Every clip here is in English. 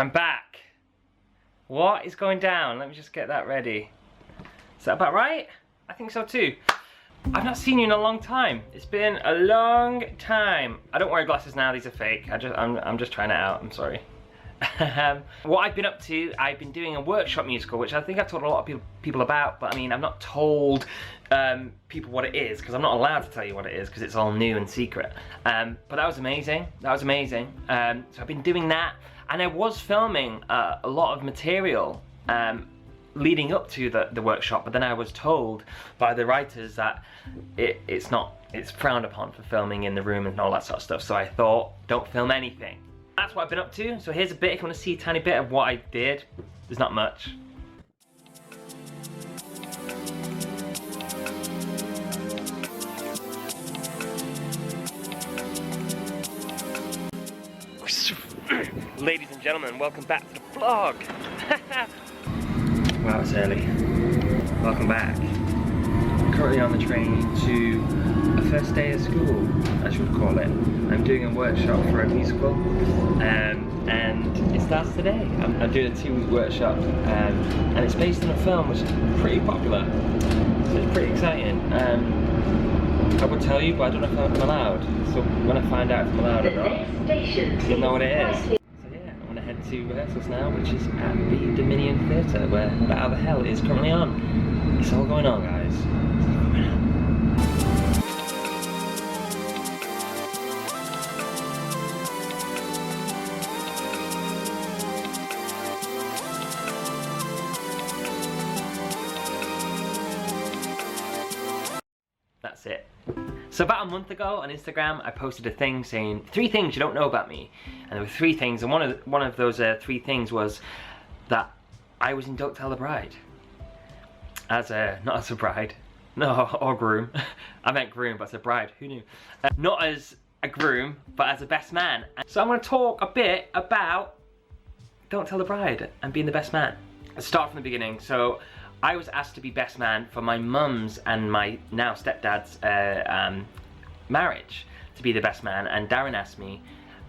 I'm back. What is going down? Let me just get that ready. Is that about right? I think so too. I've not seen you in a long time. It's been a long time. I don't wear glasses now, these are fake. I'm just trying it out, I'm sorry. What I've been up to, I've been doing a workshop musical, which I think I've told a lot of people about, but I mean, I've not told people what it is, because I'm not allowed to tell you what it is, because it's all new and secret. But that was amazing, that was amazing. So I've been doing that, and I was filming a lot of material leading up to the workshop, but then I was told by the writers that it's frowned upon for filming in the room and all that sort of stuff, so I thought, don't film anything. That's what I've been up to, so here's a bit if you want to see a tiny bit of what I did. There's not much. Ladies and gentlemen, welcome back to the vlog. Wow, it's early. Welcome back. I'm currently on the train to a first day of school, as you would call it. I'm doing a workshop for a musical, and it starts today. I'm doing a 2-week workshop, and it's based on a film which is pretty popular, so it's pretty exciting. I would tell you, but I don't know if I'm allowed, so when I find out if I'm allowed or not, you'll know what it is. So yeah, I'm gonna head to rehearsals now, which is at the Dominion Theatre, where How the Hell is currently on. It's all going on, guys. It's all going on. That's it. So about a month ago on Instagram, I posted a thing saying 3 things you don't know about me, and there were 3 things, and one of those 3 things was that I was in Don't Tell the Bride. Not as a bride, no, or groom. I meant groom, but as a bride. Who knew? Not as a groom, but as a best man. So I'm going to talk a bit about Don't Tell the Bride and being the best man. Let's start from the beginning. So I was asked to be best man for my mum's and my now stepdad's marriage, to be the best man, and Darren asked me,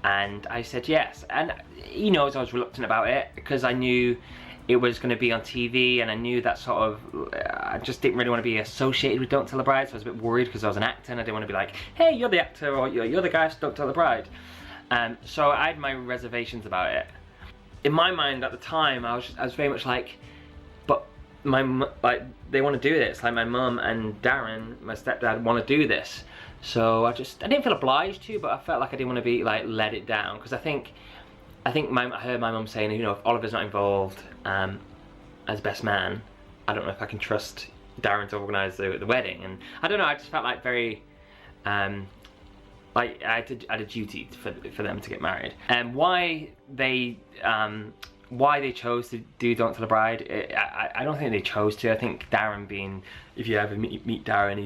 and I said yes. And he knows I was reluctant about it, because I knew it was going to be on TV, and I knew that sort of, I just didn't really want to be associated with Don't Tell the Bride, so I was a bit worried because I was an actor, and I didn't want to be like, hey, you're the actor, or you're the guy from Don't Tell the Bride. So I had my reservations about it. In my mind at the time, I was very much like, but they want to do this, like my mum and Darren, my stepdad, want to do this. So I didn't feel obliged to, but I felt like I didn't want to be like let it down, because I heard my mum saying, you know, if Oliver's not involved as best man, I don't know if I can trust Darren to organise the wedding. And I don't know, I just felt like very like I had a duty for them to get married. And why they chose to do Don't Tell the Bride, I don't think they chose to. I think Darren being, if you ever meet Darren,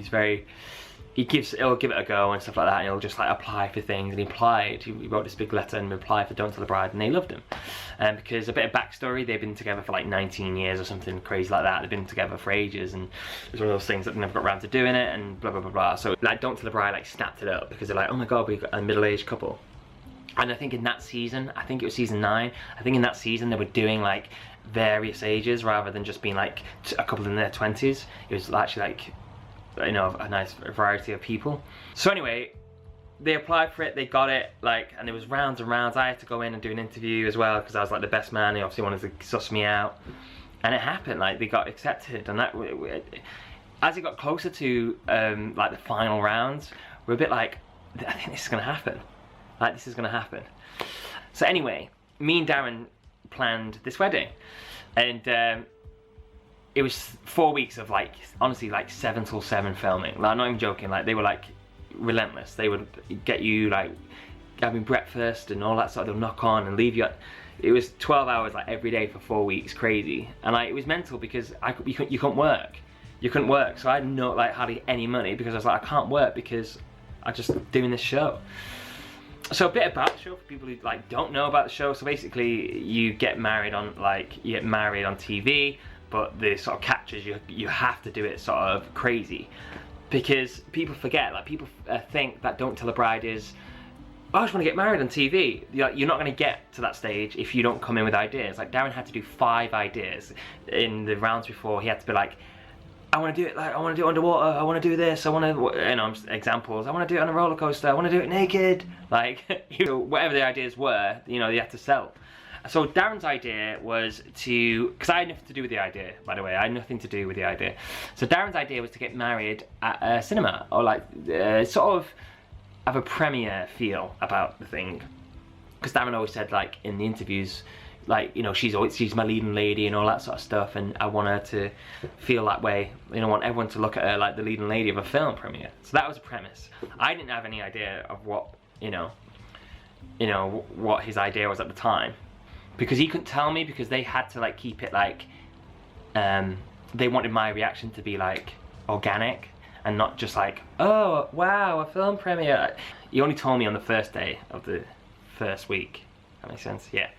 he'll give it a go and stuff like that, and he'll just like apply for things, and he wrote this big letter and applied for Don't Tell the Bride, and they loved him. Because a bit of backstory, they've been together for like 19 years or something crazy like that. They've been together for ages, and it's one of those things that they never got around to doing it, and blah blah blah blah. So like Don't Tell the Bride like snapped it up, because they're like, oh my god, we've got a middle-aged couple. And I think in that season, I think it was season 9, I think in that season they were doing like various ages rather than just being like a couple in their 20s. It was actually like, you know, a nice variety of people. So anyway, they applied for it, they got it, like, and there was rounds and rounds. I had to go in and do an interview as well, because I was like the best man. They obviously wanted to suss me out, and it happened. Like, they got accepted, and that, as it got closer to like the final rounds, we're a bit like, I think this is gonna happen. Like, this is gonna happen. So anyway, me and Darren planned this wedding, and it was 4 weeks of like, honestly, like 7 till 7 filming. Like, I'm not even joking, like they were like relentless. They would get you like having breakfast and all that sort of, they'll knock on and leave you at, it was 12 hours like every day for 4 weeks, crazy. And like, it was mental, because you couldn't work. You couldn't work, so I had no, like, hardly any money, because I was like, I can't work because I'm just doing this show. So a bit about the show for people who like don't know about the show. So basically, you get married on TV, but the sort of catches you have to do it sort of crazy, because people forget, like people think that Don't Tell the Bride is I just want to get married on TV. You're not going to get to that stage if you don't come in with ideas. Like Darren had to do 5 ideas in the rounds before. He had to be like, I want to do it like, I want to do it underwater, I want to do this, I want to, you know, examples, I want to do it on a roller coaster, I want to do it naked. Like, you know, whatever the ideas were, you know, they had to sell. So Darren's idea was to, because I had nothing to do with the idea, by the way, I had nothing to do with the idea. So Darren's idea was to get married at a cinema, or like, sort of have a premiere feel about the thing. Because Darren always said, like, in the interviews, like, you know, she's my leading lady and all that sort of stuff, and I want her to feel that way. You know, I want everyone to look at her like the leading lady of a film premiere. So that was a premise. I didn't have any idea of what, you know, what his idea was at the time, because he couldn't tell me, because they had to like keep it like, they wanted my reaction to be like organic and not just like, oh wow, a film premiere. He only told me on the first day of the first week. That makes sense, yeah.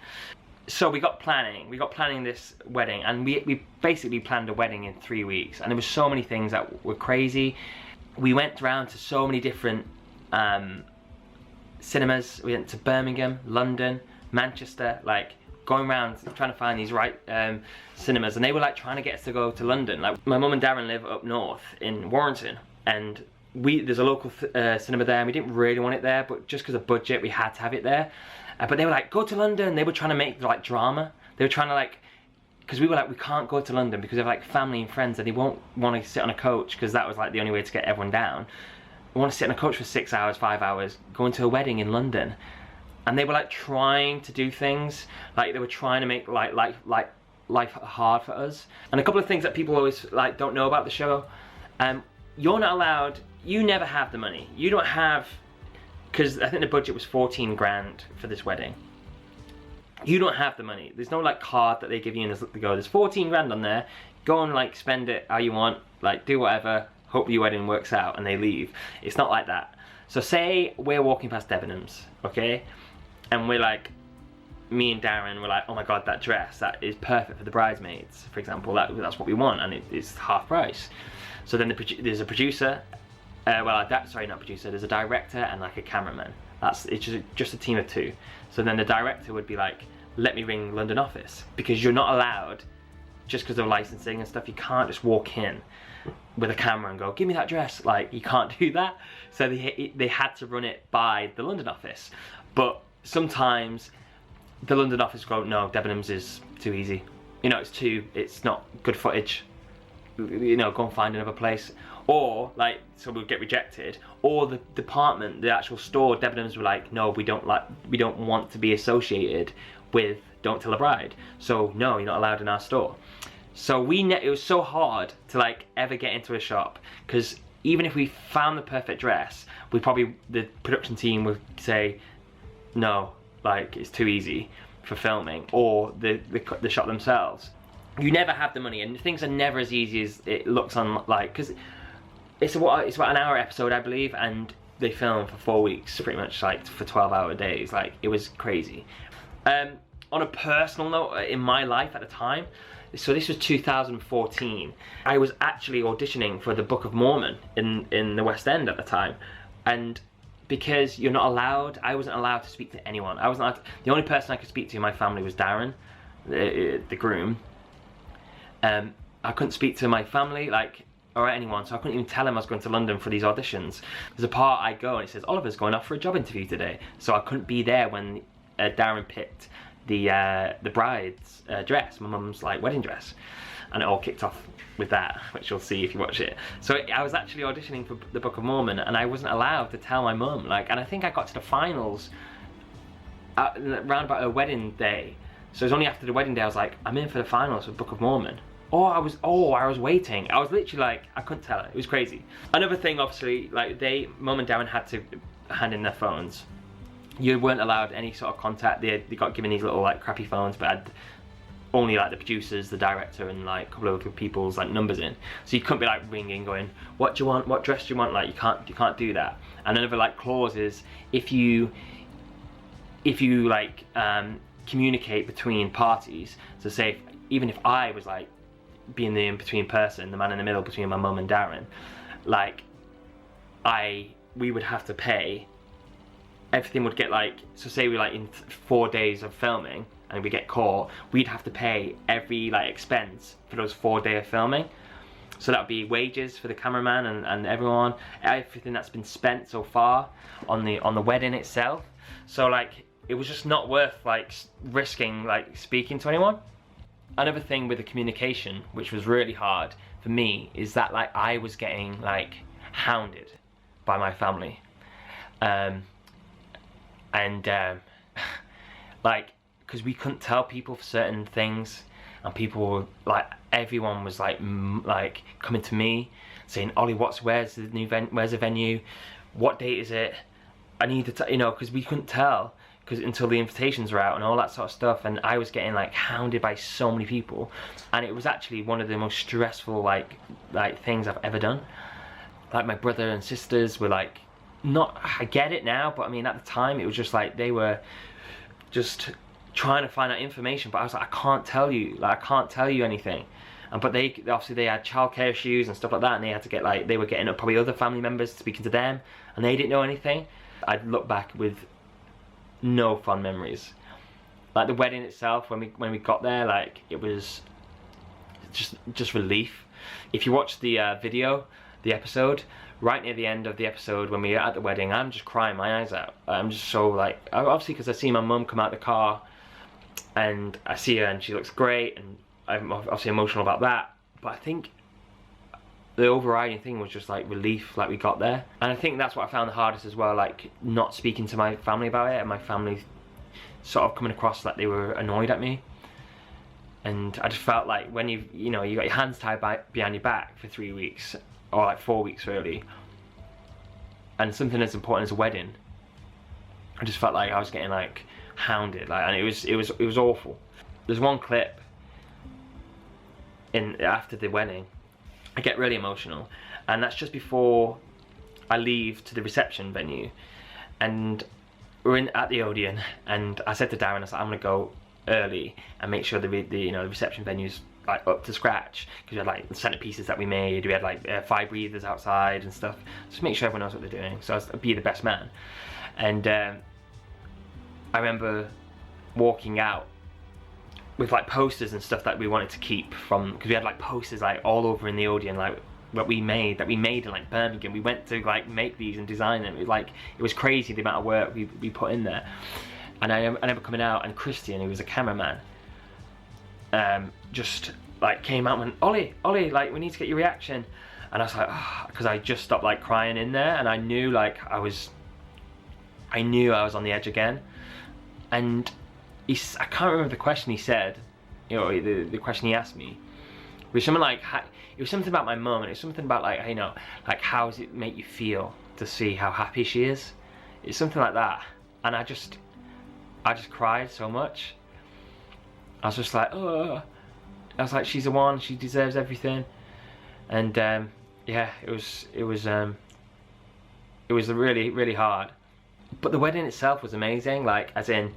So we got planning this wedding, and we basically planned a wedding in 3 weeks, and there were so many things that were crazy. We went around to so many different cinemas. We went to Birmingham, London, Manchester, like going around trying to find these right cinemas, and they were like trying to get us to go to London. Like my mum and Darren live up north in Ormson, and there's a local cinema there, and we didn't really want it there, but just because of budget we had to have it there. But they were like, go to London. They were trying to make like drama. They were trying to like, because we were like, we can't go to London because they have like family and friends, and they won't want to sit on a coach, because that was like the only way to get everyone down. We want to sit on a coach for 6 hours, 5 hours, going to a wedding in London. And they were like trying to do things, like they were trying to make like life hard for us. And a couple of things that people always like don't know about the show, you're not allowed, you never have the money. You don't have, because I think the budget was 14 grand for this wedding. You don't have the money. There's no like card that they give you and there's 14 grand on there. Go and like spend it how you want, like do whatever, hope your wedding works out, and they leave. It's not like that. So say we're walking past Debenhams, okay? And we're like, me and Darren were like, oh my God, that dress, that is perfect for the bridesmaids, for example. That's what we want, and it's half price. So then there's a producer, sorry, not producer, there's a director and like a cameraman. It's just a team of 2. So then the director would be like, let me ring London office, because you're not allowed, just because of licensing and stuff, you can't just walk in with a camera and go, give me that dress. Like, you can't do that. So they had to run it by the London office. But sometimes the London office go, no, Debenhams is too easy. You know, it's not good footage. You know, go and find another place. Or like, so we'll get rejected. Or the department, the actual store, Debenhams were like, no, we don't want to be associated with Don't Tell a Bride. So no, you're not allowed in our store. So it was so hard to like ever get into a shop, because even if we found the perfect dress, the production team would say, no, like it's too easy for filming, or the shop themselves. You never have the money, and things are never as easy as it looks on, like, because it's about an hour episode, I believe, and they film for 4 weeks, pretty much, like for 12-hour days. Like, it was crazy. On a personal note, in my life at the time, so this was 2014, I was actually auditioning for the Book of Mormon in the West End at the time, and because you're not allowed, I wasn't allowed to speak to anyone. The only person I could speak to in my family was Darren, the groom. I couldn't speak to my family, like, or anyone, so I couldn't even tell him I was going to London for these auditions. There's a part I go and it says, Oliver's going off for a job interview today. So I couldn't be there when Darren picked the bride's dress, my mum's like wedding dress. And it all kicked off with that, which you'll see if you watch it. So I was actually auditioning for the Book of Mormon, and I wasn't allowed to tell my mum, like, and I think I got to the finals around about her wedding day. So it was only after the wedding day I was like, I'm in for the finals for Book of Mormon. I was waiting. I was literally like, I couldn't tell her. It was crazy. Another thing, obviously, like Mum and Darren had to hand in their phones. You weren't allowed any sort of contact. They got given these little like crappy phones, but had only like the producers, the director, and like a couple of other people's like numbers in. So you couldn't be like ringing, going, what do you want? What dress do you want? Like, you can't do that. And another like clause is, if you like communicate between parties. So say even if I was like being the in-between person, the man in the middle between my mum and Darren, like we would have to pay everything would get like, so say we like in 4 days of filming and we get caught, we'd have to pay every like expense for those 4 days of filming. So that would be wages for the cameraman and everyone, everything that's been spent so far on the wedding itself. So like, it was just not worth like risking like speaking to anyone. Another thing with the communication, which was really hard for me, is that like I was getting like hounded by my family. Like, because we couldn't tell people for certain things, and people were like, everyone was like coming to me saying, Ollie, where's the new where's the venue, what date is it, I need to you know, because we couldn't tell until the invitations were out and all that sort of stuff. And I was getting like hounded by so many people, and it was actually one of the most stressful like things I've ever done. Like, my brother and sisters were like, not, I get it now, but I mean at the time it was just like they were just trying to find out information, but I was like, I can't tell you, like I can't tell you anything. And but they obviously they had childcare issues and stuff like that, and they had to get like, they were getting up probably other family members speaking to them, and they didn't know anything. I'd look back with no fond memories. Like the wedding itself, when we got there, like it was just relief. If you watch the video, the episode, right near the end of the episode when we were at the wedding, I'm just crying my eyes out. I'm just so like, obviously because I see my mum come out the car and I see her and she looks great, and I'm obviously emotional about that, but I think the overriding thing was just like relief, like we got there. And I think that's what I found the hardest as well, like not speaking to my family about it, and my family sort of coming across like they were annoyed at me. And I just felt like when you know, you got your hands tied behind your back for 3 weeks, or like 4 weeks really, and something as important as a wedding, I just felt like I was getting like hounded, like, and it was awful. There's one clip in after the wedding, I get really emotional, and that's just before I leave to the reception venue, and we're at the Odeon, and I said to Darren, I said, I'm gonna go early and make sure the reception venue's like up to scratch, because we had like the centerpieces that we made, we had like fire breathers outside and stuff, just make sure everyone knows what they're doing, so I'll be the best man. And I remember walking out with like posters and stuff that we wanted to keep from, because we had like posters like all over in the Odeon, like that we made in like Birmingham. We went to like make these and design them. It was crazy the amount of work we put in there. And I remember coming out, and Christian, who was a cameraman, just like came out and went, Ollie, like we need to get your reaction. And I was like, because I just stopped like crying in there, and I knew like I knew I was on the edge again. And I can't remember the question he said, you know, the question he asked me. It was something like, it was something about my mum, and it was something about like, you know, like how does it make you feel to see how happy she is? It's something like that. And I just cried so much. I was just like, oh, I was like, she's the one, she deserves everything. And yeah, it was really, really hard. But the wedding itself was amazing, like as in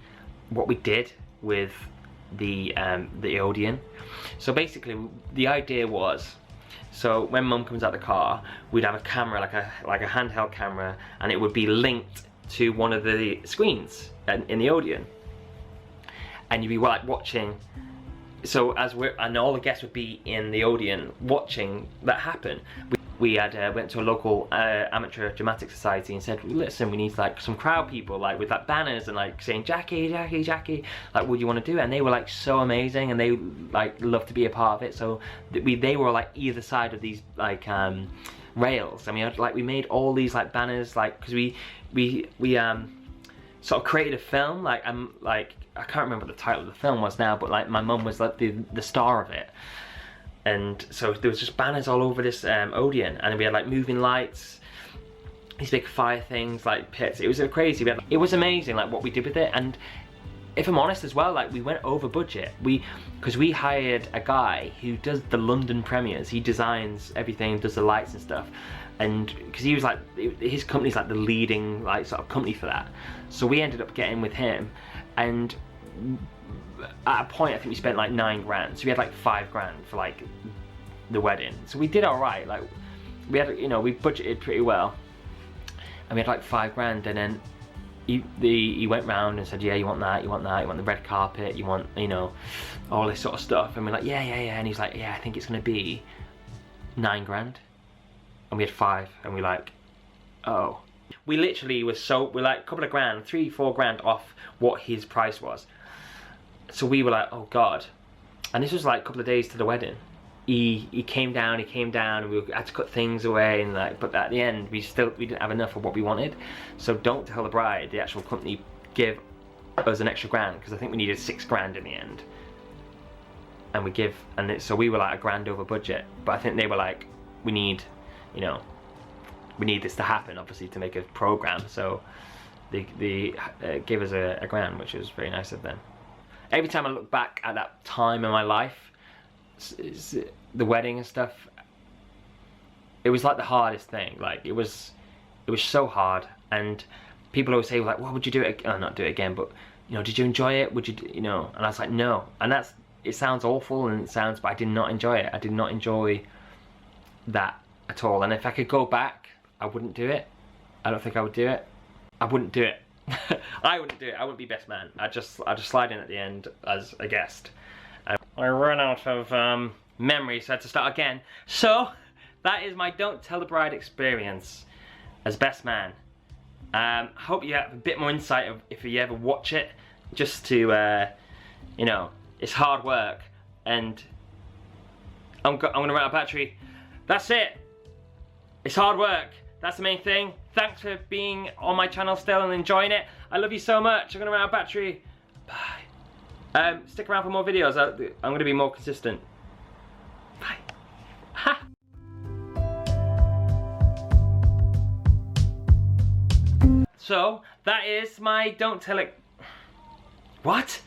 what we did with the Odeon. So basically the idea was, so when Mum comes out the car, we'd have a camera, like a handheld camera, and it would be linked to one of the screens in the Odeon, and you'd be like watching. So and all the guests would be in the Odeon watching that happen. We had went to a local amateur dramatic society and said, listen, we need like some crowd people, like with like banners and like saying Jackie, Jackie, Jackie, like what do you want to do? And they were like so amazing, and they like loved to be a part of it. So they were like either side of these like rails, and we made all these like banners, like because we sort of created a film, like I can't remember what the title of the film was now, but like my mum was like the star of it. And so there was just banners all over this Odeon, and we had like moving lights, these big fire things, like pits. It was crazy. It was amazing, like what we did with it. And if I'm honest as well, like we went over budget. Because we hired a guy who does the London premieres. He designs everything, does the lights and stuff. And because he was like, his company's like the leading like sort of company for that. So we ended up getting with him, and at a point I think we spent like 9 grand, so we had like 5 grand for like the wedding. So we did alright, like we had, you know, we budgeted pretty well, and we had like 5 grand. And then he went round and said, yeah, you want that, you want that, you want the red carpet, you want, you know, all this sort of stuff. And we're like, yeah, and he's like, yeah, I think it's gonna be 9 grand. And we had 5, and we're like, oh. We literally we're like a couple of grand, 3-4 grand off what his price was. So we were like, oh God. And this was like a couple of days to the wedding. He came down, and we had to cut things away, and like, but at the end we didn't have enough of what we wanted. So Don't Tell the Bride, the actual company, gave us an extra grand, because I think we needed 6 grand in the end. And so we were like a grand over budget, but I think they were like, we need, you know, we need this to happen, obviously, to make a program. So they gave us a grand, which was very nice of them. Every time I look back at that time in my life, the wedding and stuff, it was like the hardest thing. Like it was so hard, and people always say like, well, would you do it? Not do it again, but you know, did you enjoy it? Would you, you know? And I was like, no. And it sounds awful, and but I did not enjoy it. I did not enjoy that at all. And if I could go back, I wouldn't do it. I don't think I would do it. I wouldn't do it. I wouldn't do it. I wouldn't be best man. I'd just slide in at the end as a guest. I ran out of memory, so I had to start again. So that is my Don't Tell the Bride experience as best man. Hope you have a bit more insight of if you ever watch it, just to you know, it's hard work, and I'm gonna run out of battery. That's it. It's hard work. That's the main thing. Thanks for being on my channel still and enjoying it. I love you so much. I'm gonna run out of battery. Bye. Stick around for more videos. I'm gonna be more consistent. Bye. Ha! So that is my Don't Tell It. What?